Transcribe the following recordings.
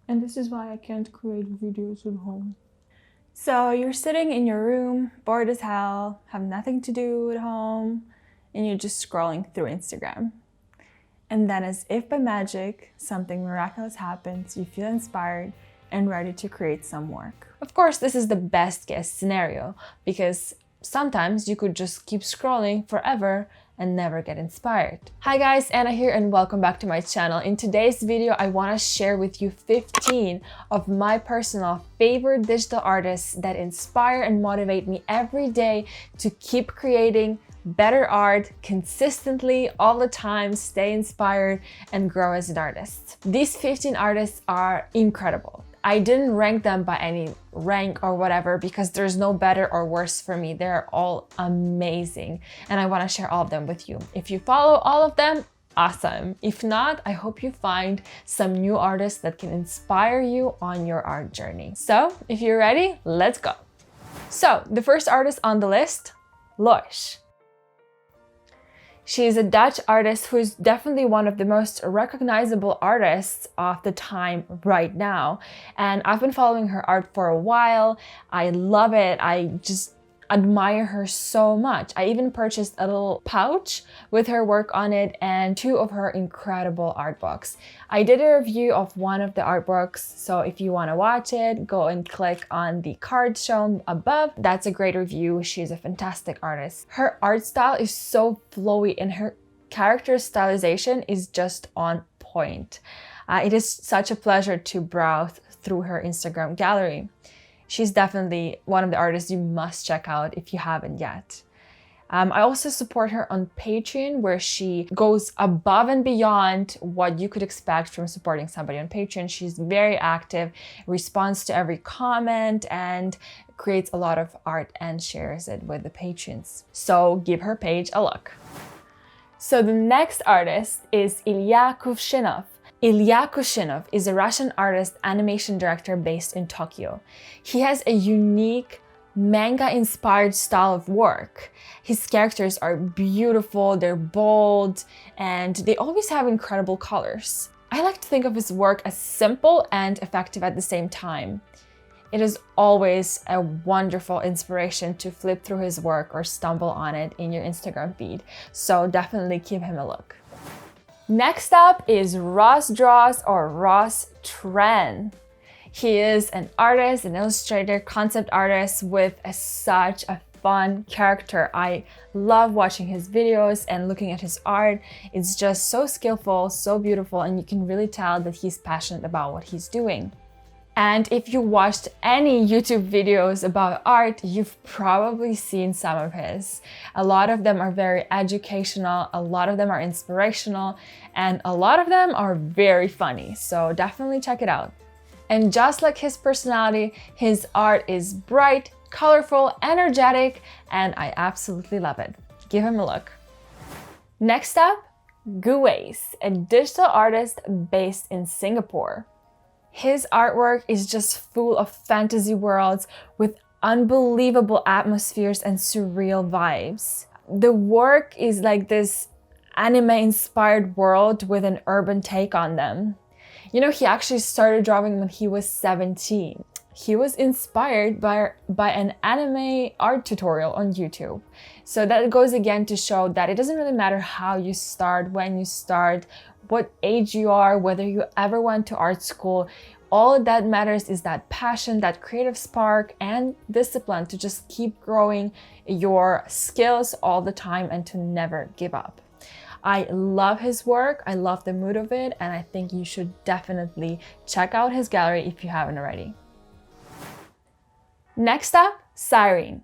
And this is why I can't create videos at home. So you're sitting in your room, bored as hell, have nothing to do at home, and you're just scrolling through Instagram. And then, as if by magic, something miraculous happens, you feel inspired and ready to create some work. Of course, this is the best case scenario, because sometimes you could just keep scrolling forever and never get inspired. Hi guys, Anna here and welcome back to my channel. In today's video, I want to share with you 15 of my personal favorite digital artists that inspire and motivate me every day to keep creating better art consistently all the time, stay inspired and grow as an artist. These 15 artists are incredible. I didn't rank them by any rank or whatever because there's no better or worse for me. They're all amazing and I want to share all of them with you. If you follow all of them, awesome. If not, I hope you find some new artists that can inspire you on your art journey. So if you're ready, let's go. So the first artist on the list, Lois. She is a Dutch artist who is definitely one of the most recognizable artists of the time right now. And I've been following her art for a while. I love it. I just admire her so much. I even purchased a little pouch with her work on it and 2 of her incredible art books. I did a review of one of the art books, so if you want to watch it, go and click on the card shown above. That's a great review. She's a fantastic artist. Her art style is so flowy and her character stylization is just on point. It is such a pleasure to browse through her Instagram gallery. She's definitely one of the artists you must check out if you haven't yet. I also support her on Patreon, where she goes above and beyond what you could expect from supporting somebody on Patreon. She's very active, responds to every comment, and creates a lot of art and shares it with the patrons. So give her page a look. So the next artist is Ilyakushinov. Ilyakushinov is a Russian artist, animation director based in Tokyo. He has a unique manga-inspired style of work. His characters are beautiful, they're bold, and they always have incredible colors. I like to think of his work as simple and effective at the same time. It is always a wonderful inspiration to flip through his work or stumble on it in your Instagram feed, so definitely give him a look. Next up is Ross Draws or Ross Tren. He is an artist, an illustrator, concept artist with such a fun character. I love watching his videos and looking at his art. It's just so skillful, so beautiful, and you can really tell that he's passionate about what he's doing. And if you watched any YouTube videos about art, you've probably seen some of his. A lot of them are very educational, a lot of them are inspirational, and a lot of them are very funny. So definitely check it out. And just like his personality, his art is bright, colorful, energetic, and I absolutely love it. Give him a look. Next up, Guace, a digital artist based in Singapore. His artwork is just full of fantasy worlds with unbelievable atmospheres and surreal vibes. The work is like this anime-inspired world with an urban take on them. You know, he actually started drawing when he was 17. He was inspired by an anime art tutorial on YouTube. So that goes again to show that it doesn't really matter how you start, when you start, what age you are, whether you ever went to art school. All that matters is that passion, that creative spark, and discipline to just keep growing your skills all the time and to never give up. I love his work, I love the mood of it, and I think you should definitely check out his gallery if you haven't already. Next up, Yrene,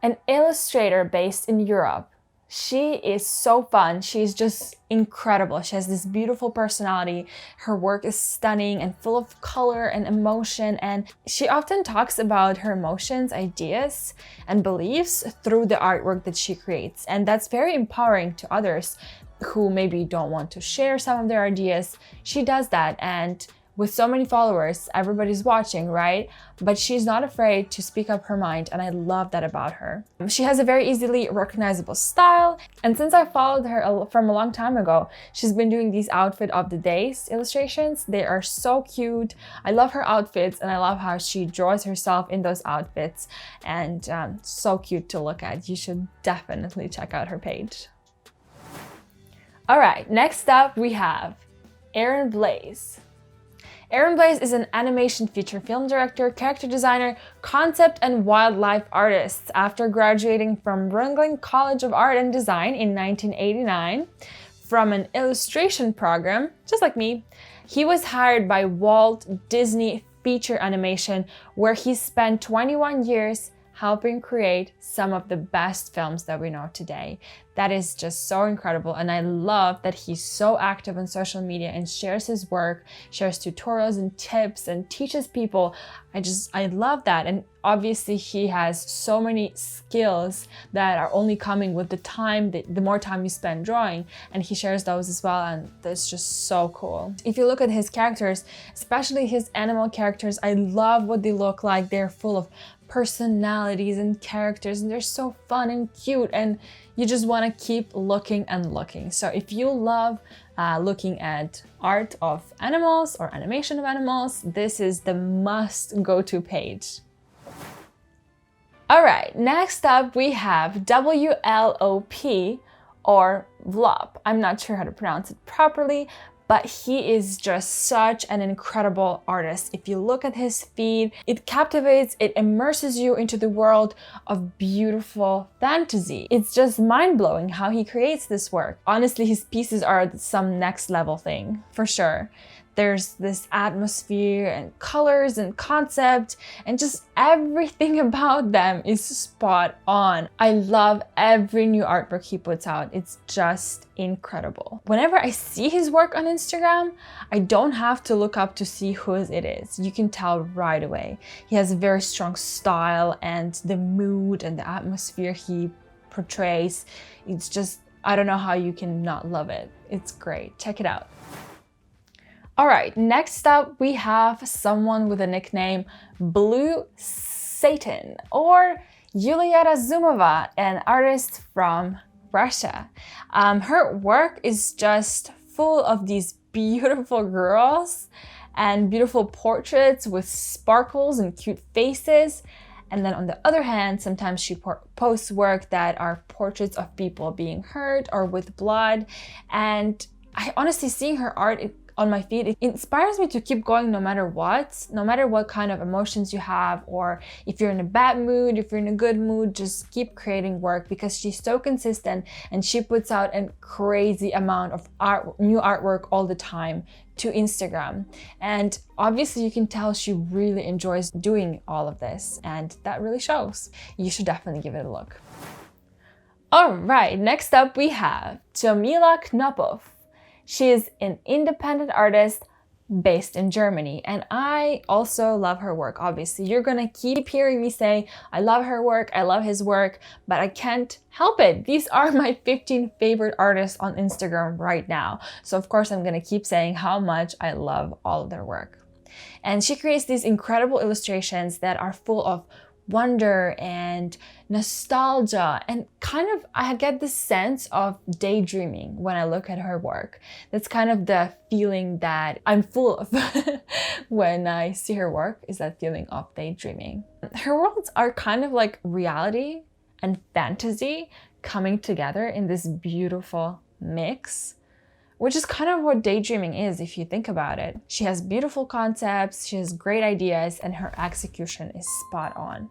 an illustrator based in Europe. She is so fun. She's just incredible. She has this beautiful personality. Her work is stunning and full of color and emotion. And she often talks about her emotions, ideas, and beliefs through the artwork that she creates. And that's very empowering to others who maybe don't want to share some of their ideas. She does that. And with so many followers, everybody's watching, right? But she's not afraid to speak up her mind, and I love that about her. She has a very easily recognizable style, and since I followed her from a long time ago, she's been doing these outfit of the days illustrations. They are so cute. I love her outfits, and I love how she draws herself in those outfits, and so cute to look at. You should definitely check out her page. All right, next up we have Yrene Blaze. Yrene Blaze is an animation feature film director, character designer, concept and wildlife artist. After graduating from Brooklyn College of Art and Design in 1989 from an illustration program, just like me, he was hired by Walt Disney Feature Animation, where he spent 21 years helping create some of the best films that we know today. That is just so incredible, and I love that he's so active on social media and shares his work, shares tutorials and tips and teaches people. I love that. And obviously he has so many skills that are only coming with the time, the more time you spend drawing, and he shares those as well, and that's just so cool. If you look at his characters, especially his animal characters, I love what they look like. They're full of personalities and characters, and they're so fun and cute, and you just want to keep looking and looking. So if you love looking at art of animals or animation of animals, this is the must go-to page. All right, next up we have WLOP or Vlop. I'm not sure how to pronounce it properly, but he is just such an incredible artist. If you look at his feed, it captivates, it immerses you into the world of beautiful fantasy. It's just mind-blowing how he creates this work. Honestly, his pieces are some next level thing, for sure. There's this atmosphere and colors and concept, and just everything about them is spot on. I love every new artwork he puts out. It's just incredible. Whenever I see his work on Instagram, I don't have to look up to see whose it is. You can tell right away. He has a very strong style, and the mood and the atmosphere he portrays, it's just, I don't know how you can not love it. It's great. Check it out. All right, next up we have someone with a nickname Blue Satan, or Julieta Zumava, an artist from Russia. Her work is just full of these beautiful girls and beautiful portraits with sparkles and cute faces. And then on the other hand, sometimes she posts work that are portraits of people being hurt or with blood. And I honestly, seeing her art on my feed, it inspires me to keep going no matter what kind of emotions you have, or if you're in a bad mood, if you're in a good mood, just keep creating work, because she's so consistent and she puts out a crazy amount of new artwork all the time to Instagram. And obviously you can tell she really enjoys doing all of this, and that really shows. You should definitely give it a look. All right, next up we have Jamila Nopoff. She is an independent artist based in Germany, and I also love her work. Obviously, you're gonna keep hearing me say, I love her work, I love his work, but I can't help it. These are my 15 favorite artists on Instagram right now. So of course, I'm gonna keep saying how much I love all of their work. And she creates these incredible illustrations that are full of wonder and nostalgia, and kind of, I get this sense of daydreaming when I look at her work. That's kind of the feeling that I'm full of when I see her work, is that feeling of daydreaming. Her worlds are kind of like reality and fantasy coming together in this beautiful mix, which is kind of what daydreaming is if you think about it. She has beautiful concepts, she has great ideas, and her execution is spot on.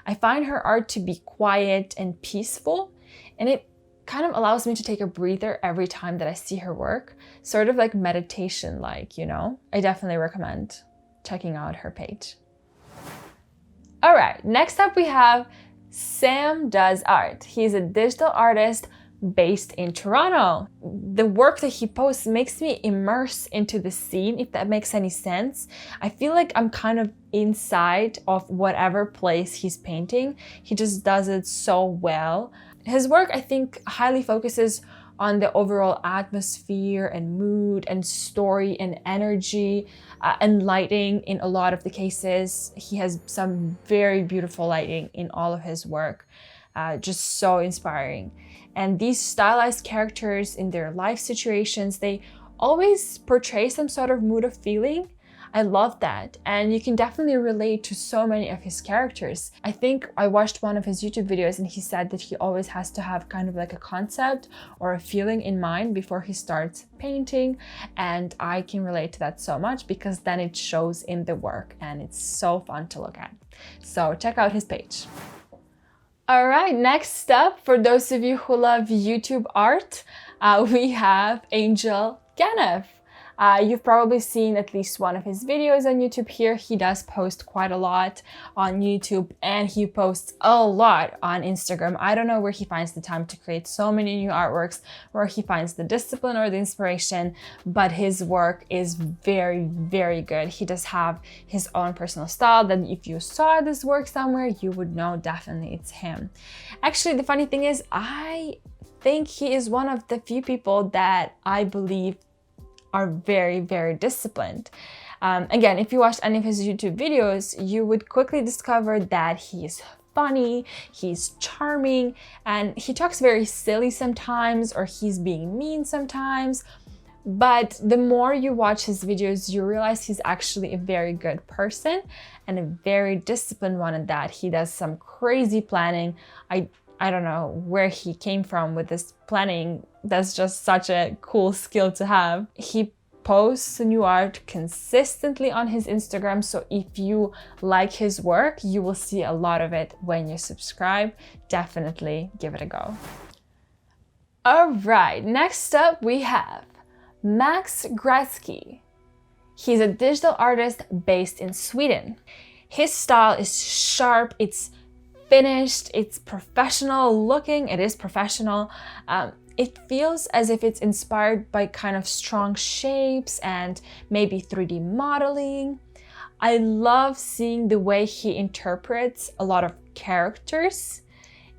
I find her art to be quiet and peaceful, and it kind of allows me to take a breather every time that I see her work, sort of like meditation-like, you know? I definitely recommend checking out her page. All right, next up we have Sam Does Art. He's a digital artist based in Toronto. The work that he posts makes me immerse into the scene, if that makes any sense. I feel like I'm kind of inside of whatever place he's painting. He just does it so well. His work, I think, highly focuses on the overall atmosphere and mood and story and energy and lighting in a lot of the cases. He has some very beautiful lighting in all of his work. Just so inspiring. And these stylized characters in their life situations, they always portray some sort of mood of feeling. I love that, and you can definitely relate to so many of his characters. I think I watched one of his YouTube videos and he said that he always has to have kind of like a concept or a feeling in mind before he starts painting, and I can relate to that so much because then it shows in the work and it's so fun to look at. So check out his page. All right, next up, for those of you who love YouTube art, we have Angel Ganef. You've probably seen at least one of his videos on YouTube here. He does post quite a lot on YouTube and he posts a lot on Instagram. I don't know where he finds the time to create so many new artworks, where he finds the discipline or the inspiration, but his work is very, very good. He does have his own personal style that if you saw this work somewhere, you would know definitely it's him. Actually, the funny thing is, I think he is one of the few people that I believe are very, very disciplined. Again, if you watched any of his YouTube videos, you would quickly discover that he is funny, he's charming, and he talks very silly sometimes, or he's being mean sometimes. But the more you watch his videos, you realize he's actually a very good person and a very disciplined one at that. He does some crazy planning. I don't know where he came from with this planning. That's just such a cool skill to have. He posts new art consistently on his Instagram, so if you like his work, you will see a lot of it when you subscribe. Definitely give it a go. All right, next up we have Max Gretzky. He's a digital artist based in Sweden. His style is sharp, it's finished, it's professional looking, it is professional. It feels as if it's inspired by kind of strong shapes and maybe 3D modeling. I love seeing the way he interprets a lot of characters,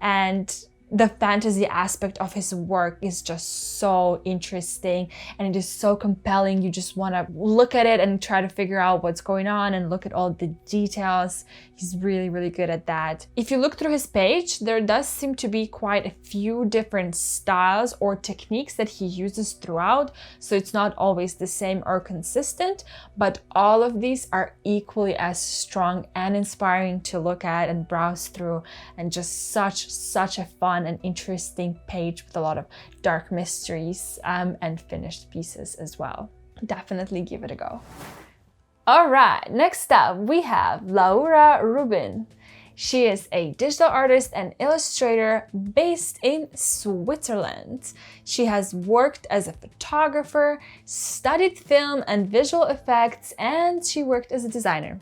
and the fantasy aspect of his work is just so interesting and it is so compelling. You just want to look at it and try to figure out what's going on and look at all the details. He's really, really good at that. If you look through his page, there does seem to be quite a few different styles or techniques that he uses throughout. So it's not always the same or consistent, but all of these are equally as strong and inspiring to look at and browse through, and just such a fun and interesting page with a lot of dark mysteries and finished pieces as well. Definitely give it a go. All right, next up we have Laura Rubin. She is a digital artist and illustrator based in Switzerland. She has worked as a photographer, studied film and visual effects, and she worked as a designer.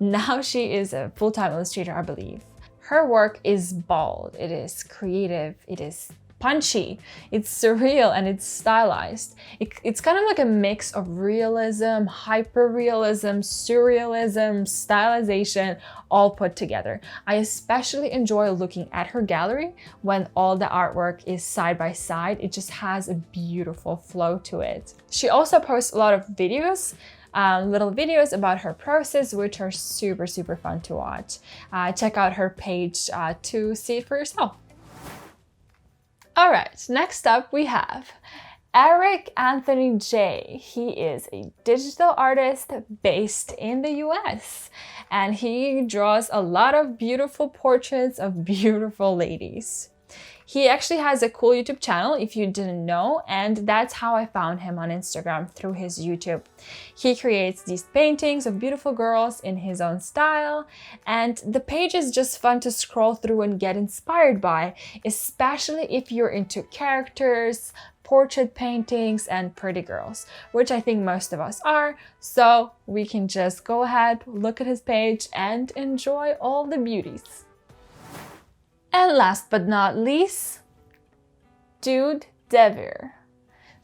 Now she is a full-time illustrator, I believe. Her work is bold, it is creative, it is punchy, it's surreal, and it's stylized. It's kind of like a mix of realism, hyper-realism, surrealism, stylization, all put together. I especially enjoy looking at her gallery when all the artwork is side by side. It just has a beautiful flow to it. She also posts a lot of videos, little videos about her process, which are super fun to watch. Check out her page to see it for yourself. All right, next up we have Eric Anthony J. He is a digital artist based in the US, and he draws a lot of beautiful portraits of beautiful ladies. He actually has a cool YouTube channel, if you didn't know, and that's how I found him on Instagram, through his YouTube. He creates these paintings of beautiful girls in his own style, and the page is just fun to scroll through and get inspired by, especially if you're into characters, portrait paintings, and pretty girls, which I think most of us are, so we can just go ahead, look at his page, and enjoy all the beauties. And last but not least, Dude Devere.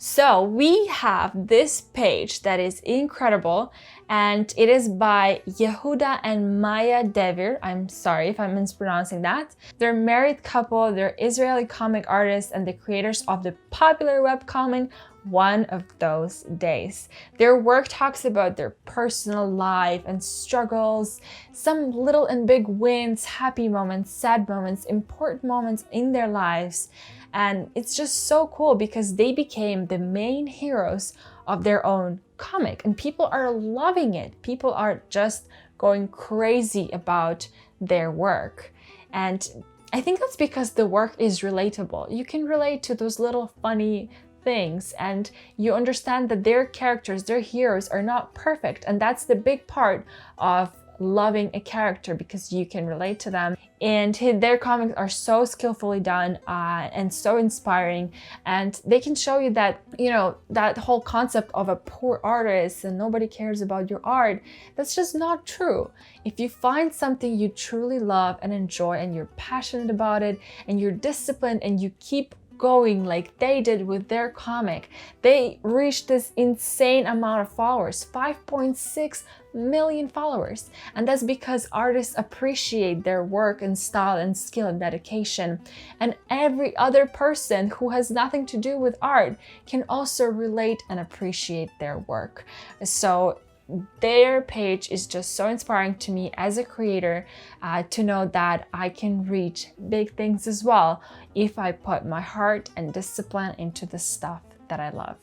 So we have this page that is incredible, and it is by Yehuda and Maya Devir. I'm sorry if I'm mispronouncing that. They're a married couple, they're Israeli comic artists and the creators of the popular webcomic One of Those Days. Their work talks about their personal life and struggles, some little and big wins, happy moments, sad moments, important moments in their lives. And it's just so cool because they became the main heroes of their own comic and people are loving it. People are just going crazy about their work. And I think that's because the work is relatable. You can relate to those little funny things and you understand that their characters, their heroes are not perfect. And that's the big part of loving a character because you can relate to them. And their comics are so skillfully done and so inspiring, and they can show you that, you know, that whole concept of a poor artist and nobody cares about your art, that's just not true. If you find something you truly love and enjoy and you're passionate about it and you're disciplined and you keep going like they did with their comic, they reached this insane amount of followers, 5.6 million followers. And that's because artists appreciate their work and style and skill and dedication. And every other person who has nothing to do with art can also relate and appreciate their work. So their page is just so inspiring to me as a creator to know that I can reach big things as well if I put my heart and discipline into the stuff that I love.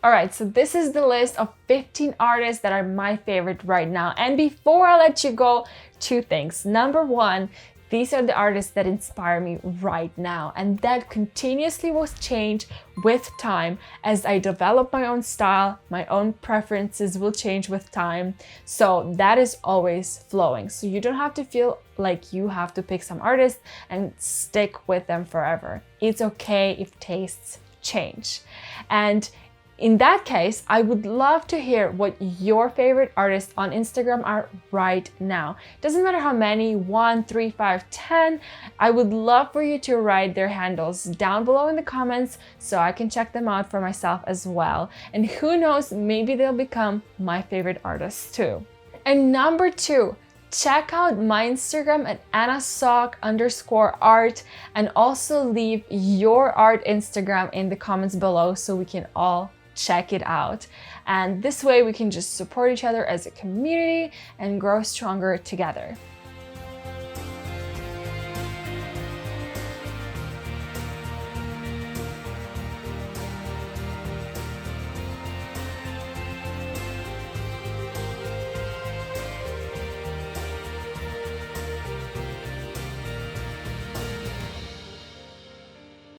All right, so this is the list of 15 artists that are my favorite right now. And before I let you go, 2 things. Number 1, these are the artists that inspire me right now, and that continuously will change with time. As I develop my own style, my own preferences will change with time. So that is always flowing. So you don't have to feel like you have to pick some artist and stick with them forever. It's okay if tastes change. And in that case, I would love to hear what your favorite artists on Instagram are right now. Doesn't matter how many, 1, 3, 5, 10. I would love for you to write their handles down below in the comments so I can check them out for myself as well. And who knows, maybe they'll become my favorite artists too. And number 2, check out my Instagram at annasock_art and also leave your art Instagram in the comments below so we can all check it out. And this way we can just support each other as a community and grow stronger together.